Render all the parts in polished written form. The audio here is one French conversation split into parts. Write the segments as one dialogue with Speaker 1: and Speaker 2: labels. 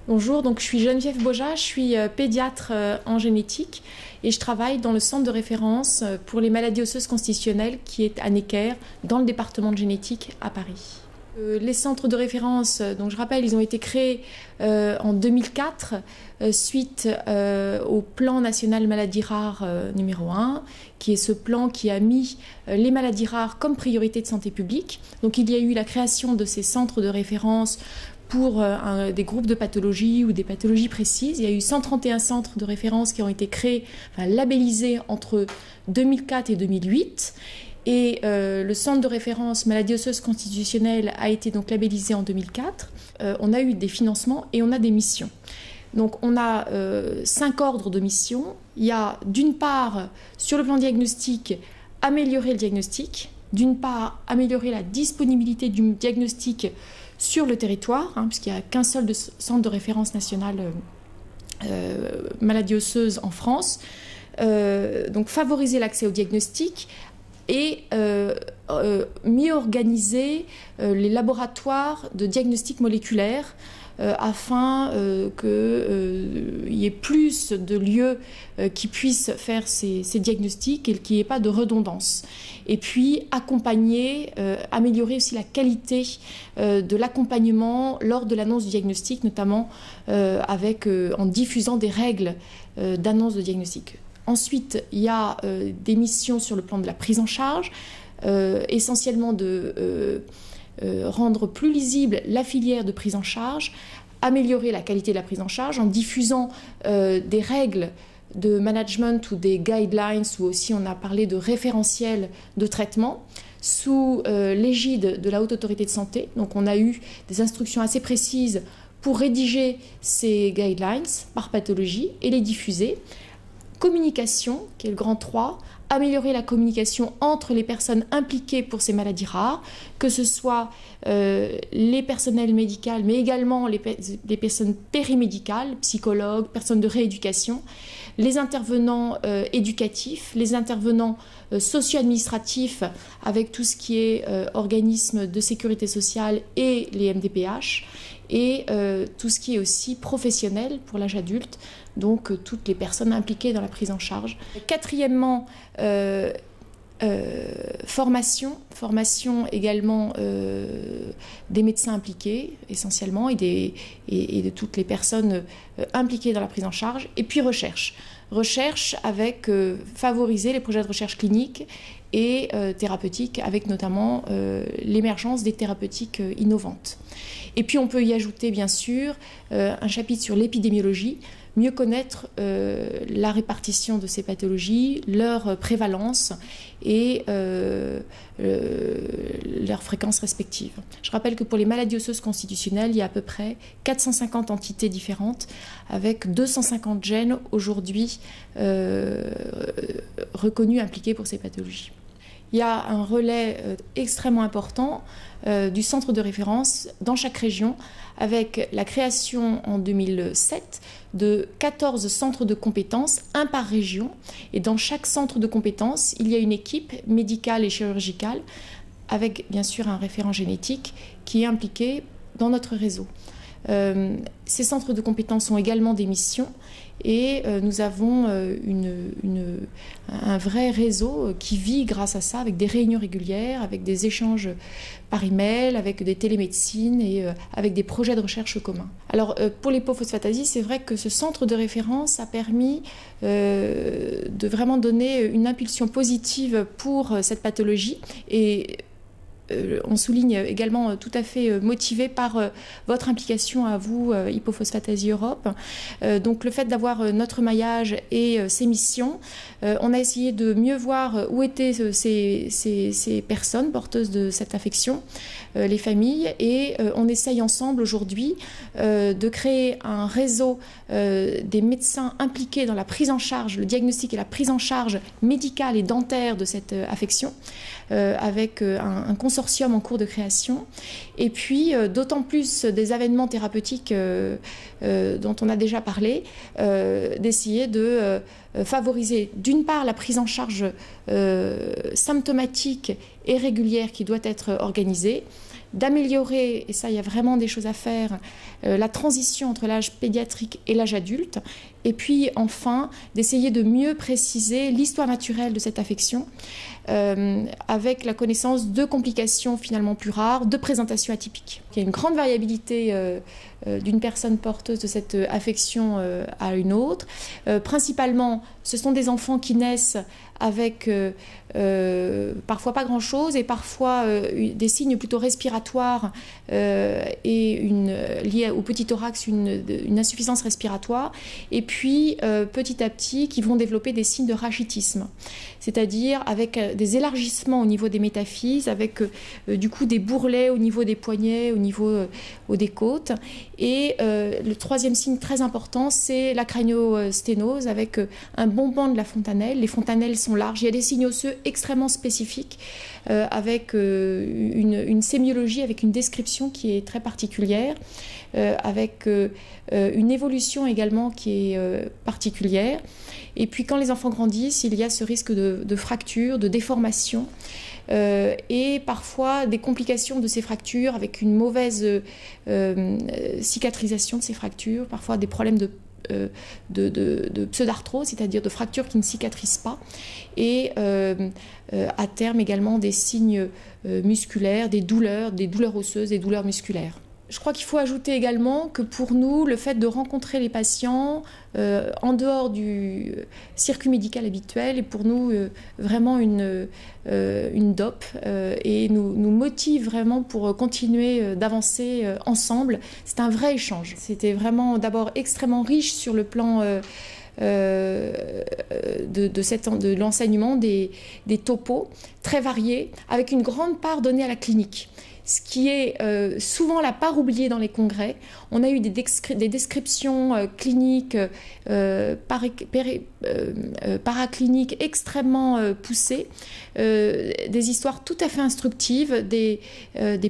Speaker 1: Bonjour, donc je suis Geneviève Boja, je suis pédiatre en génétique et je travaille dans le centre de référence pour les maladies osseuses constitutionnelles qui est à Necker, dans le département de génétique à Paris. Les centres de référence, donc je rappelle, ils ont été créés en 2004 suite au plan national maladies rares numéro 1, qui est ce plan qui a mis les maladies rares comme priorité de santé publique. Donc il y a eu la création de ces centres de référence pour des groupes de pathologies ou des pathologies précises. Il y a eu 131 centres de référence qui ont été créés, labellisés entre 2004 et 2008. Et le centre de référence maladies osseuses constitutionnelles a été donc labellisé en 2004. On a eu des financements et on a des missions. Donc on a 5 ordres de missions. Il y a d'une part, sur le plan diagnostic, améliorer le diagnostic. D'une part, améliorer la disponibilité du diagnostic sur le territoire, puisqu'il n'y a qu'un seul centre de référence national maladies osseuses en France. Donc favoriser l'accès au diagnostic et mieux organiser les laboratoires de diagnostic moléculaire afin qu'il y ait plus de lieux qui puissent faire ces diagnostics et qu'il n'y ait pas de redondance. Et puis accompagner, améliorer aussi la qualité de l'accompagnement lors de l'annonce du diagnostic, notamment en diffusant des règles d'annonce de diagnostic. Ensuite, il y a des missions sur le plan de la prise en charge, essentiellement de rendre plus lisible la filière de prise en charge, améliorer la qualité de la prise en charge en diffusant des règles de management ou des guidelines, ou aussi on a parlé de référentiels de traitement sous l'égide de la Haute Autorité de Santé. Donc on a eu des instructions assez précises pour rédiger ces guidelines par pathologie et les diffuser. Communication, qui est le grand 3, améliorer la communication entre les personnes impliquées pour ces maladies rares, que ce soit les personnels médicaux, mais également les personnes périmédicales, psychologues, personnes de rééducation, les intervenants éducatifs, les intervenants socio-administratifs, avec tout ce qui est organismes de sécurité sociale et les MDPH, et tout ce qui est aussi professionnel pour l'âge adulte, donc toutes les personnes impliquées dans la prise en charge. Quatrièmement, formation également des médecins impliqués essentiellement et de toutes les personnes impliquées dans la prise en charge. Et puis recherche avec favoriser les projets de recherche clinique et thérapeutique, avec notamment l'émergence des thérapeutiques innovantes. Et puis on peut y ajouter bien sûr un chapitre sur l'épidémiologie, mieux connaître la répartition de ces pathologies, leur prévalence et leurs fréquences respectives. Je rappelle que pour les maladies osseuses constitutionnelles, il y a à peu près 450 entités différentes avec 250 gènes aujourd'hui reconnus impliqués pour ces pathologies. Il y a un relais extrêmement important du centre de référence dans chaque région, avec la création en 2007 de 14 centres de compétences, un par région. Et dans chaque centre de compétences, il y a une équipe médicale et chirurgicale, avec bien sûr un référent génétique qui est impliqué dans notre réseau. Ces centres de compétences ont également des missions et nous avons un vrai réseau qui vit grâce à ça, avec des réunions régulières, avec des échanges par email, avec des télémédecines et avec des projets de recherche communs. Alors pour l'hypophosphatasie, c'est vrai que ce centre de référence a permis de vraiment donner une impulsion positive pour cette pathologie et on souligne également tout à fait motivé par votre implication à vous, Hypophosphatasie Europe. Donc le fait d'avoir notre maillage et ces missions, on a essayé de mieux voir où étaient ces personnes porteuses de cette affection, les familles, et on essaye ensemble aujourd'hui de créer un réseau des médecins impliqués dans la prise en charge, le diagnostic et la prise en charge médicale et dentaire de cette affection, avec un consortium en cours de création. Et puis, d'autant plus des événements thérapeutiques dont on a déjà parlé, d'essayer de favoriser d'une part la prise en charge symptomatique et régulière qui doit être organisée, d'améliorer, et ça il y a vraiment des choses à faire, la transition entre l'âge pédiatrique et l'âge adulte, et puis enfin d'essayer de mieux préciser l'histoire naturelle de cette affection, avec la connaissance de complications finalement plus rares, de présentations atypiques. Il y a une grande variabilité d'une personne porteuse de cette affection à une autre. Principalement, ce sont des enfants qui naissent avec parfois pas grand-chose et parfois des signes plutôt respiratoires et liés au petit thorax, une insuffisance respiratoire. Et puis, petit à petit, qui vont développer des signes de rachitisme, c'est-à-dire avec des élargissements au niveau des métaphyses, avec du coup des bourrelets au niveau des poignets, au niveau des côtes. Et le troisième signe très important, c'est la crânio-sténose avec un bombement de la fontanelle. Les fontanelles sont larges. Il y a des signes osseux extrêmement spécifiques avec une sémiologie, avec une description qui est très particulière, avec une évolution également qui est particulière. Et puis quand les enfants grandissent, il y a ce risque de fracture, de déformation. Et parfois des complications de ces fractures avec une mauvaise cicatrisation de ces fractures, parfois des problèmes de pseudarthrose, c'est-à-dire de fractures qui ne cicatrisent pas, et à terme également des signes musculaires, des douleurs osseuses, des douleurs musculaires. Je crois qu'il faut ajouter également que pour nous, le fait de rencontrer les patients en dehors du circuit médical habituel est pour nous vraiment une dope et nous motive vraiment pour continuer d'avancer ensemble. C'est un vrai échange. C'était vraiment d'abord extrêmement riche sur le plan de l'enseignement, des topos très variés, avec une grande part donnée à la clinique. Ce qui est souvent la part oubliée dans les congrès. On a eu des descriptions cliniques, paracliniques extrêmement poussées, des histoires tout à fait instructives, des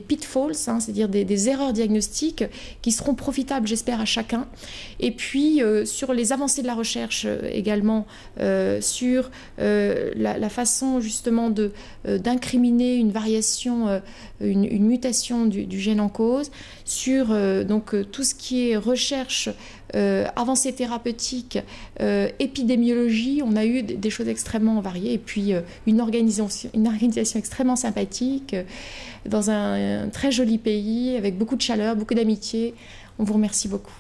Speaker 1: pitfalls, c'est-à-dire des erreurs diagnostiques qui seront profitables, j'espère, à chacun. Et puis, sur les avancées de la recherche également, sur la façon justement d'incriminer une variation, une mutation du gène en cause, sur donc tout ce qui est recherche, avancée thérapeutique, épidémiologie. On a eu des choses extrêmement variées, et puis une organisation extrêmement sympathique dans un très joli pays avec beaucoup de chaleur, beaucoup d'amitié. On vous remercie beaucoup.